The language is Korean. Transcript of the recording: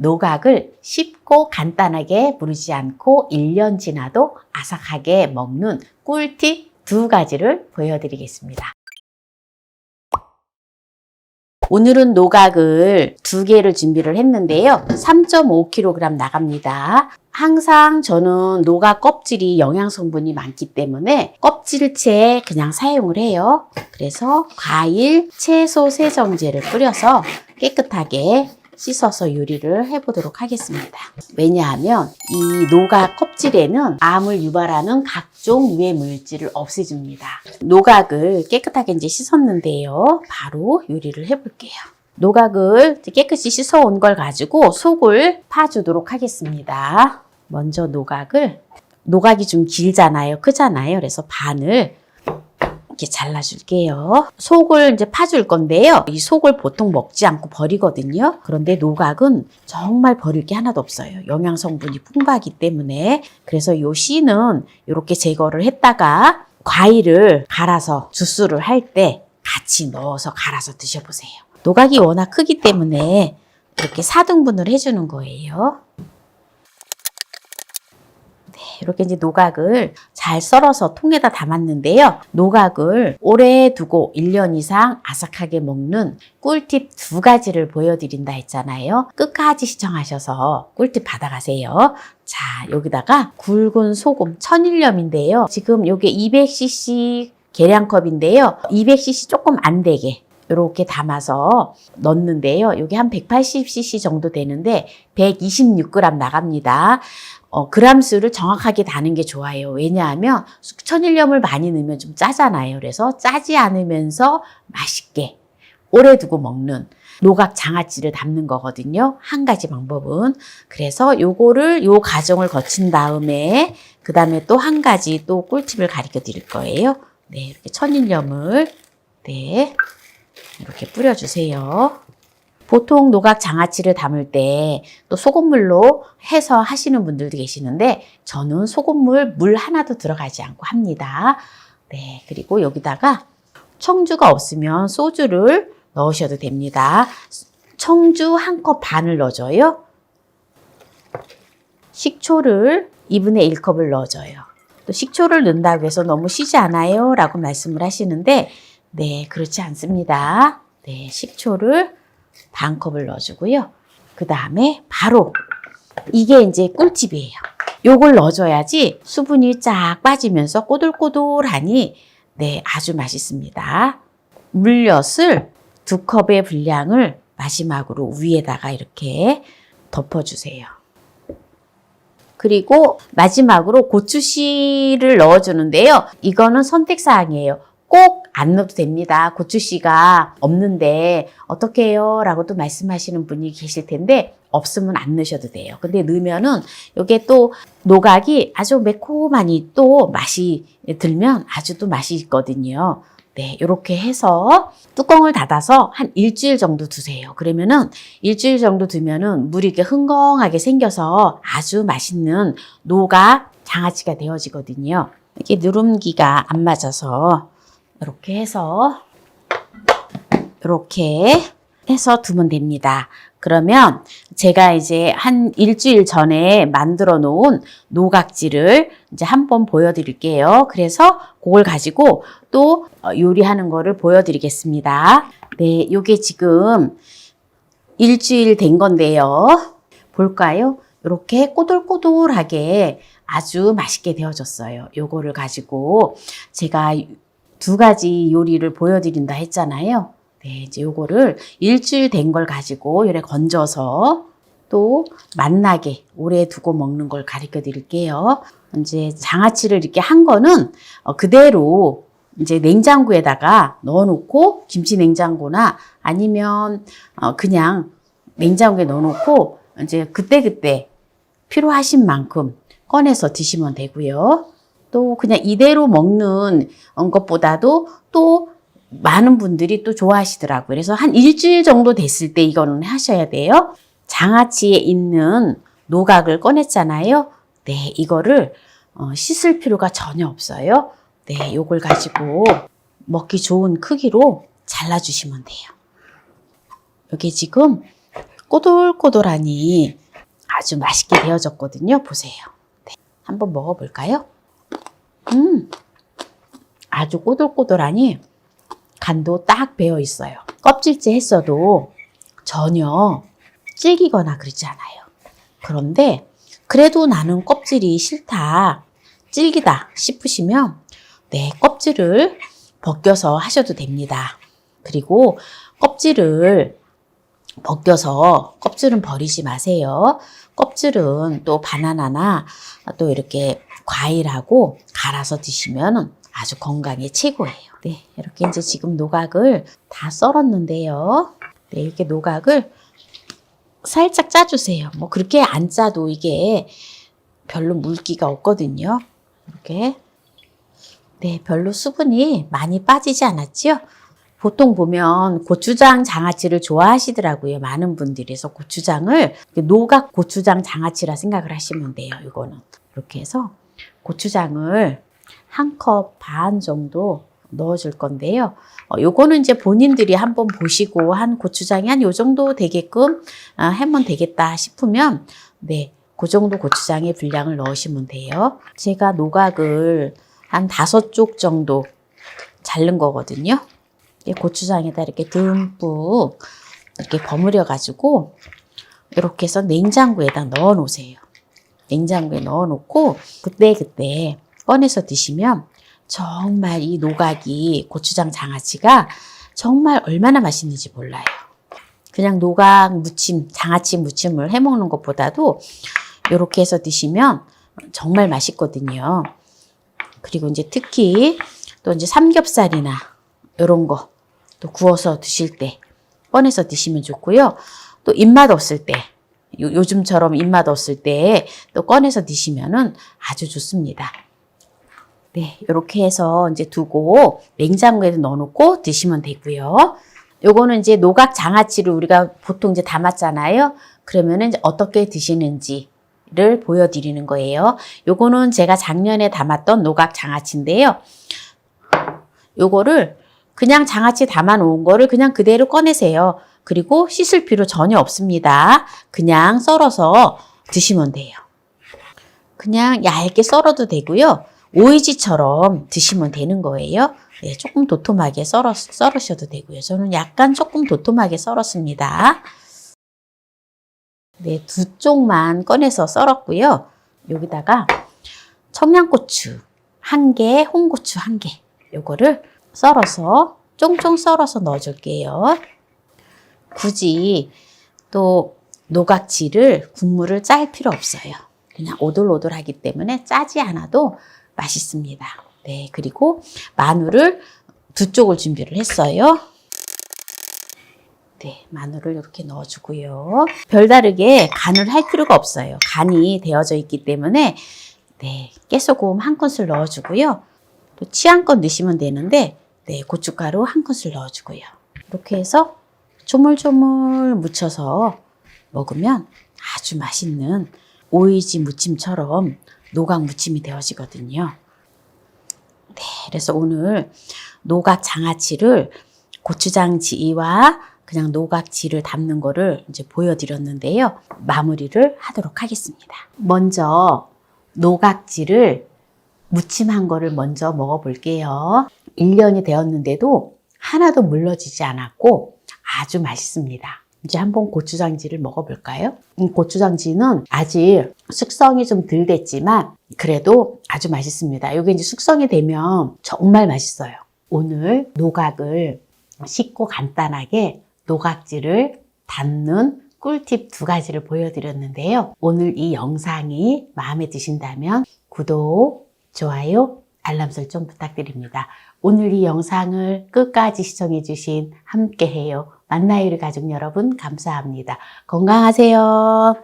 노각을 쉽고 간단하게 무르지 않고 1년 지나도 아삭하게 먹는 꿀팁 2가지를 보여드리겠습니다. 오늘은 노각을 2개를 준비를 했는데요. 3.5kg 나갑니다. 항상 저는 노각 껍질이 영양 성분이 많기 때문에 껍질채 그냥 사용을 해요. 그래서 과일, 채소 세정제를 뿌려서 깨끗하게 씻어서 요리를 해보도록 하겠습니다. 왜냐하면 이 노각 껍질에는 암을 유발하는 각종 유해 물질을 없애줍니다. 노각을 깨끗하게 이제 씻었는데요. 바로 요리를 해볼게요. 노각을 깨끗이 씻어온 걸 가지고 속을 파주도록 하겠습니다. 먼저 노각이 좀 길잖아요. 크잖아요. 그래서 반을 이렇게 잘라줄게요. 속을 이제 파줄 건데요. 이 속을 보통 먹지 않고 버리거든요. 그런데 노각은 정말 버릴 게 하나도 없어요. 영양 성분이 풍부하기 때문에. 그래서 요 씨는 이렇게 제거를 했다가 과일을 갈아서 주스를 할 때 같이 넣어서 갈아서 드셔보세요. 노각이 워낙 크기 때문에 이렇게 4등분을 해주는 거예요. 이렇게 이제 노각을 잘 썰어서 통에다 담았는데요. 노각을 오래 두고 1년 이상 아삭하게 먹는 꿀팁 2가지를 보여드린다 했잖아요. 끝까지 시청하셔서 꿀팁 받아가세요. 자, 여기다가 굵은 소금 천일염인데요. 지금 요게 200cc 계량컵인데요. 200cc 조금 안 되게 이렇게 담아서 넣는데요. 이게 한 180cc 정도 되는데 126g 나갑니다. 그람수를 정확하게 다는 게 좋아요. 왜냐하면 천일염을 많이 넣으면 좀 짜잖아요. 그래서 짜지 않으면서 맛있게 오래 두고 먹는 노각 장아찌를 담는 거거든요. 한 가지 방법은. 그래서 요 과정을 거친 다음에 그 다음에 또 한 가지 또 꿀팁을 가르쳐 드릴 거예요. 네, 이렇게 천일염을 이렇게 뿌려주세요. 보통 노각 장아찌를 담을 때 또 소금물로 해서 하시는 분들도 계시는데 저는 소금물 물 하나도 들어가지 않고 합니다. 네, 그리고 여기다가 청주가 없으면 소주를 넣으셔도 됩니다. 청주 1컵 반을 넣어줘요. 식초를 2분의 1컵을 넣어줘요. 또 식초를 넣는다고 해서 너무 시지 않아요? 라고 말씀을 하시는데 네, 그렇지 않습니다. 네, 식초를 반 컵을 넣어주고요. 그 다음에 바로 이게 이제 꿀팁이에요. 요걸 넣어줘야지 수분이 쫙 빠지면서 꼬들꼬들하니 네, 아주 맛있습니다. 물엿을 2컵의 분량을 마지막으로 위에다가 이렇게 덮어주세요. 그리고 마지막으로 고추씨를 넣어주는데요. 이거는 선택사항이에요. 꼭 안 넣어도 됩니다. 고추씨가 없는데 어떻게 해요? 라고 또 말씀하시는 분이 계실 텐데 없으면 안 넣으셔도 돼요. 근데 넣으면은 이게 또 노각이 아주 매콤하니 또 맛이 들면 아주 또 맛이 있거든요. 네, 이렇게 해서 뚜껑을 닫아서 한 일주일 정도 두세요. 그러면은 일주일 정도 두면은 물이 이렇게 흥건하게 생겨서 아주 맛있는 노각 장아찌가 되어지거든요. 이게 누름기가 안 맞아서 이렇게 해서 두면 됩니다. 그러면 제가 이제 한 일주일 전에 만들어 놓은 노각지를 이제 한번 보여드릴게요. 그래서 그걸 가지고 또 요리하는 거를 보여드리겠습니다. 네, 요게 지금 일주일 된 건데요. 볼까요? 이렇게 꼬들꼬들하게 아주 맛있게 되어졌어요. 요거를 가지고 제가 2가지 요리를 보여드린다 했잖아요. 네, 이제 요거를 일주일 된 걸 가지고 요래 건져서 또 맛나게 오래 두고 먹는 걸 가르쳐 드릴게요. 이제 장아찌를 이렇게 한 거는 그대로 이제 냉장고에다가 넣어놓고 김치 냉장고나 아니면 그냥 냉장고에 넣어놓고 이제 그때그때 필요하신 만큼 꺼내서 드시면 되고요. 또 그냥 이대로 먹는 것보다도 또 많은 분들이 또 좋아하시더라고요. 그래서 한 일주일 정도 됐을 때 이거는 하셔야 돼요. 장아찌에 있는 노각을 꺼냈잖아요. 네, 이거를 씻을 필요가 전혀 없어요. 네, 요걸 가지고 먹기 좋은 크기로 잘라주시면 돼요. 여기 지금 꼬들꼬들하니 아주 맛있게 되어졌거든요. 보세요. 네, 한번 먹어볼까요? 아주 꼬들꼬들하니 간도 딱 배어 있어요. 껍질째 했어도 전혀 질기거나 그러지 않아요. 그런데 그래도 나는 껍질이 싫다, 질기다 싶으시면 네, 껍질을 벗겨서 하셔도 됩니다. 그리고 껍질을 벗겨서 껍질은 버리지 마세요. 껍질은 또 바나나나 또 이렇게 과일하고 갈아서 드시면 아주 건강에 최고예요. 네, 이렇게 이제 지금 노각을 다 썰었는데요. 네, 이렇게 노각을 살짝 짜주세요. 뭐 그렇게 안 짜도 이게 별로 물기가 없거든요. 이렇게. 네, 별로 수분이 많이 빠지지 않았지요? 보통 보면 고추장 장아찌를 좋아하시더라고요. 많은 분들이. 그래서 고추장을 노각 고추장 장아찌라 생각을 하시면 돼요. 이거는. 이렇게 해서 고추장을 1컵 반 정도 넣어줄 건데요. 요거는 이제 본인들이 한번 보시고 한 고추장이 한 요 정도 되게끔 하면 되겠다 싶으면 네, 그 정도 고추장의 분량을 넣으시면 돼요. 제가 노각을 한 5쪽 정도 자른 거거든요. 고추장에다 이렇게 듬뿍 이렇게 버무려 가지고 이렇게 해서 냉장고에다 넣어 놓으세요. 냉장고에 넣어 놓고 그때 꺼내서 드시면 정말 이 노각이 고추장 장아찌가 정말 얼마나 맛있는지 몰라요. 그냥 노각 무침, 장아찌 무침을 해 먹는 것보다도 이렇게 해서 드시면 정말 맛있거든요. 그리고 이제 특히 또 이제 삼겹살이나 이런 거 또 구워서 드실 때 꺼내서 드시면 좋고요. 또 입맛 없을 때, 요즘처럼 입맛 없을 때 또 꺼내서 드시면은 아주 좋습니다. 네, 이렇게 해서 이제 두고 냉장고에 넣어놓고 드시면 되고요. 요거는 이제 노각 장아찌를 우리가 보통 이제 담았잖아요. 그러면은 이제 어떻게 드시는지를 보여드리는 거예요. 요거는 제가 작년에 담았던 노각 장아찌인데요. 요거를 그냥 장아찌 담아 놓은 거를 그냥 그대로 꺼내세요. 그리고 씻을 필요 전혀 없습니다. 그냥 썰어서 드시면 돼요. 그냥 얇게 썰어도 되고요. 오이지처럼 드시면 되는 거예요. 네, 조금 도톰하게 썰으셔도 되고요. 저는 약간 조금 도톰하게 썰었습니다. 네, 2쪽만 꺼내서 썰었고요. 여기다가 청양고추 1개, 홍고추 1개 요거를 썰어서 쫑쫑 썰어서 넣어줄게요. 굳이 또 노각지를 국물을 짤 필요 없어요. 그냥 오돌오돌하기 때문에 짜지 않아도 맛있습니다. 네, 그리고 마늘을 2쪽을 준비를 했어요. 네, 마늘을 이렇게 넣어주고요. 별다르게 간을 할 필요가 없어요. 간이 되어져 있기 때문에 네, 깨소금 1큰술 넣어주고요. 또 취향껏 넣으시면 되는데 네, 고춧가루 1큰술 넣어주고요. 이렇게 해서 조물조물 묻혀서 먹으면 아주 맛있는 오이지 무침처럼 노각 무침이 되어지거든요. 네, 그래서 오늘 노각 장아찌를 고추장지와 그냥 노각지를 담는 거를 이제 보여드렸는데요. 마무리를 하도록 하겠습니다. 먼저 노각지를 무침한 거를 먼저 먹어볼게요. 1년이 되었는데도 하나도 물러지지 않았고 아주 맛있습니다. 이제 한번 고추장지를 먹어볼까요? 고추장지는 아직 숙성이 좀 덜 됐지만 그래도 아주 맛있습니다. 이게 이제 숙성이 되면 정말 맛있어요. 오늘 노각을 쉽고 간단하게 노각지를 담는 꿀팁 2가지를 보여드렸는데요. 오늘 이 영상이 마음에 드신다면 구독, 좋아요, 알람 설정 부탁드립니다. 오늘 이 영상을 끝까지 시청해주신 함께해요 만나요리 가족 여러분 감사합니다. 건강하세요.